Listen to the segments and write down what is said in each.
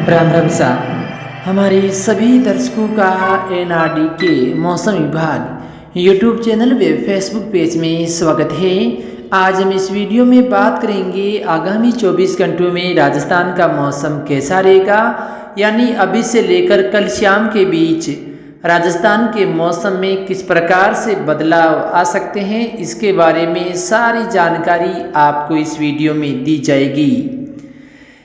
राम राम सा हमारे सभी दर्शकों का एनआरडी के मौसम विभाग यूट्यूब चैनल व फेसबुक पेज में स्वागत है। आज हम इस वीडियो में बात करेंगे आगामी 24 घंटों में राजस्थान का मौसम कैसा रहेगा, यानी अभी से लेकर कल शाम के बीच राजस्थान के मौसम में किस प्रकार से बदलाव आ सकते हैं। इसके बारे में सारी जानकारी आपको इस वीडियो में दी जाएगी।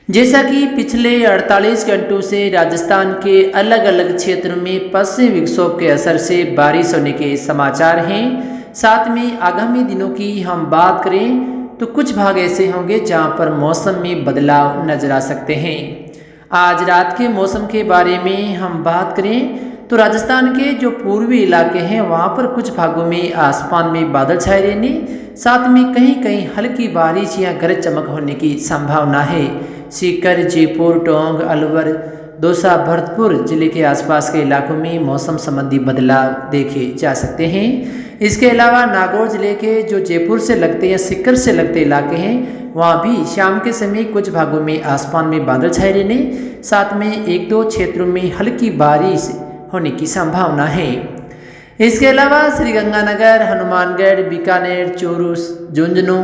जैसा कि पिछले 48 घंटों से राजस्थान के अलग अलग क्षेत्रों में पश्चिमी विक्षोभ के असर से बारिश होने के समाचार हैं। साथ में आगामी दिनों की हम बात करें तो कुछ भाग ऐसे होंगे जहां पर मौसम में बदलाव नजर आ सकते हैं। आज रात के मौसम के बारे में हम बात करें तो राजस्थान के जो पूर्वी इलाके हैं वहां पर कुछ भागों में आसमान में बादल छाए रहने, साथ में कहीं कहीं हल्की बारिश या गरज चमक होने की संभावना है। सीकर, जयपुर, टोंक, अलवर, दौसा, भरतपुर जिले के आसपास के इलाकों में मौसम संबंधी बदलाव देखे जा सकते हैं। इसके अलावा नागौर जिले के जो जयपुर से लगते या सीकर से लगते इलाके हैं वहाँ भी शाम के समय कुछ भागों में आसमान में बादल छाए रहने, साथ में एक दो क्षेत्रों में हल्की बारिश होने की संभावना है। इसके अलावा श्रीगंगानगर, हनुमानगढ़, बीकानेर, चूरू, झुंझुनू,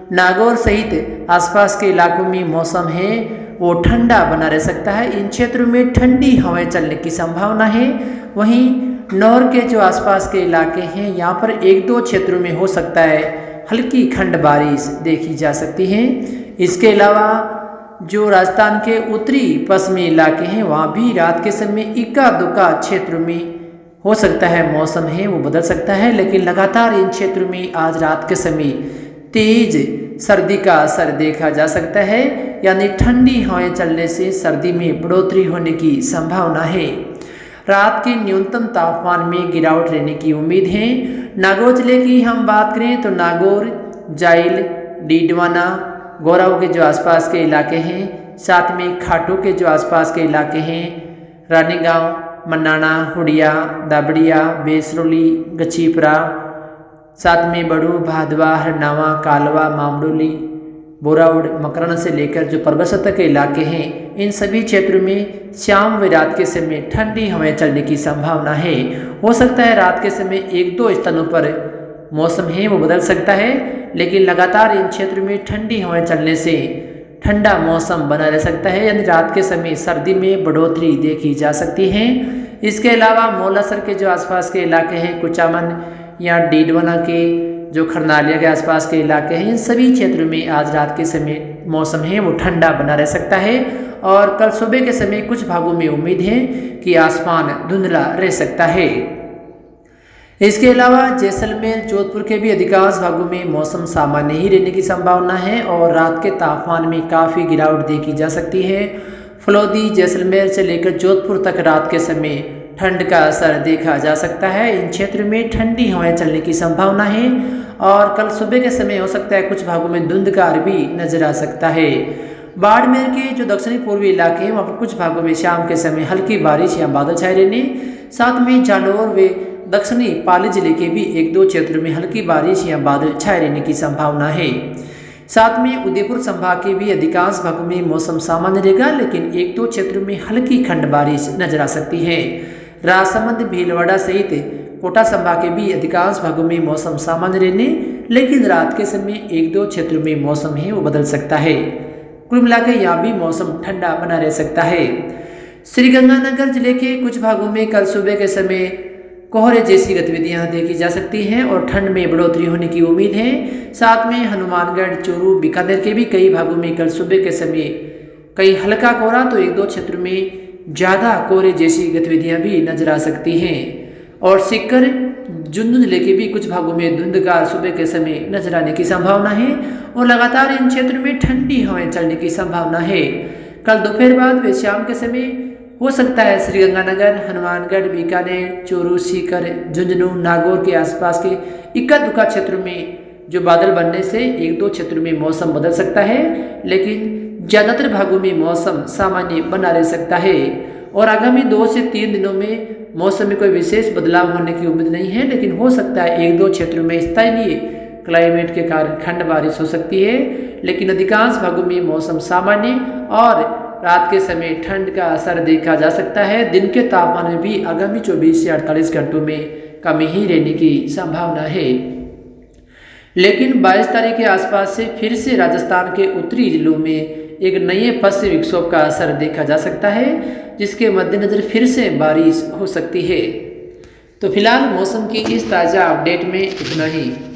नागौर सहित आसपास के इलाकों में मौसम है वो ठंडा बना रह सकता है। इन क्षेत्रों में ठंडी हवाएं चलने की संभावना है। वहीं नौर के जो आसपास के इलाके हैं यहाँ पर एक दो क्षेत्रों में हो सकता है हल्की खंड बारिश देखी जा सकती है। इसके अलावा जो राजस्थान के उत्तरी पश्चिमी इलाके हैं वहाँ भी रात के समय इक्का दुक्का क्षेत्रों में हो सकता है मौसम है वो बदल सकता है, लेकिन लगातार इन क्षेत्रों में आज रात के समय तेज सर्दी का असर देखा जा सकता है, यानी ठंडी हवाएं चलने से सर्दी में बढ़ोतरी होने की संभावना है। रात के न्यूनतम तापमान में गिरावट रहने की उम्मीद है। नागौर जिले की हम बात करें तो नागौर, जाइल, डीडवाना, गोराऊ के जो आसपास के इलाके हैं, साथ में खाटू के जो आसपास के इलाके हैं, रानीगांव, मन्नाना, हुडिया, दाबड़िया, बेसरोली, गछीपरा, साथ में बड़ू, भादवा, हरनावा, कालवा, मामडोली, बोराउड, मकराना से लेकर जो पर्वत सतह के इलाके हैं इन सभी क्षेत्रों में शाम व रात के समय ठंडी हवाएं चलने की संभावना है। हो सकता है रात के समय एक दो स्थानों पर मौसम है वो बदल सकता है, लेकिन लगातार इन क्षेत्रों में ठंडी हवाएं चलने से ठंडा मौसम बना रह सकता है, यानी रात के समय सर्दी में बढ़ोतरी देखी जा सकती है। इसके अलावा मौलासर के जो आसपास के इलाके हैं, कुचामन या डीडवाना के जो खरनालिया के आसपास के इलाके हैं इन सभी क्षेत्रों में आज रात के समय मौसम है वो ठंडा बना रह सकता है। और कल सुबह के समय कुछ भागों में उम्मीद है कि आसमान धुंधला रह सकता है। इसके अलावा जैसलमेर, जोधपुर के भी अधिकांश भागों में मौसम सामान्य ही रहने की संभावना है और रात के तापमान में काफ़ी गिरावट देखी जा सकती है। फलौदी, जैसलमेर से लेकर जोधपुर तक रात के समय ठंड का असर देखा जा सकता है। इन क्षेत्रों में ठंडी हवाएं चलने की संभावना है और कल सुबह के समय हो सकता है कुछ भागों में धुंधकार भी नजर आ सकता है। बाड़मेर के जो दक्षिणी पूर्वी इलाके हैं वहाँ पर कुछ भागों में शाम के समय हल्की बारिश या बादल छाए रहने, साथ में जालौर व दक्षिणी पाली जिले के भी एक दो क्षेत्रों में हल्की बारिश या बादल छाए रहने की संभावना है। साथ में उदयपुर संभाग के भी अधिकांश भागों में मौसम सामान्य रहेगा, लेकिन एक दो क्षेत्रों में हल्की खंड बारिश नजर आ सकती है। राजसमंद, भीलवाड़ा सहित कोटा संभाग के भी अधिकांश भागों में मौसम सामान्य रहने, लेकिन रात के समय एक दो क्षेत्रों में मौसम है वो बदल सकता है। कुल मिलाकर यहाँ भी मौसम ठंडा बना रह सकता है। श्रीगंगानगर जिले के कुछ भागों में कल सुबह के समय कोहरे जैसी गतिविधियां देखी जा सकती हैं और ठंड में बढ़ोतरी होने की उम्मीद है। साथ में हनुमानगढ़, चूरू, बीकानेर के भी कई भागों में कल सुबह के समय कहीं हल्का कोहरा तो एक दो क्षेत्रों में ज़्यादा कोहरे जैसी गतिविधियां भी नजर आ सकती हैं। और सीकर, झुंझुनू जिले के भी कुछ भागों में धुंधकार सुबह के समय नजर आने की संभावना है और लगातार इन क्षेत्रों में ठंडी हवाएं चलने की संभावना है। कल दोपहर बाद व शाम के समय हो सकता है श्रीगंगानगर, हनुमानगढ़, बीकानेर, चूरू, सीकर, झुंझुनू, नागौर के आसपास के इक्का दुक्का क्षेत्रों में जो बादल बनने से एक दो क्षेत्रों में मौसम बदल सकता है, लेकिन ज़्यादातर भागों में मौसम सामान्य बना रह सकता है। और आगामी 2 से 3 दिनों में मौसम में कोई विशेष बदलाव होने की उम्मीद नहीं है, लेकिन हो सकता है एक दो क्षेत्रों में स्थायी क्लाइमेट के कारण खंड बारिश हो सकती है, लेकिन अधिकांश भागों में मौसम सामान्य और रात के समय ठंड का असर देखा जा सकता है। दिन के तापमान में भी आगामी 24 से 48 घंटों में कमी ही रहने की संभावना है। लेकिन 22 तारीख के आसपास से फिर से राजस्थान के उत्तरी जिलों में एक नए पश्चिमी विक्षोभ का असर देखा जा सकता है, जिसके मद्देनजर फिर से बारिश हो सकती है। तो फिलहाल मौसम की इस ताज़ा अपडेट में इतना ही।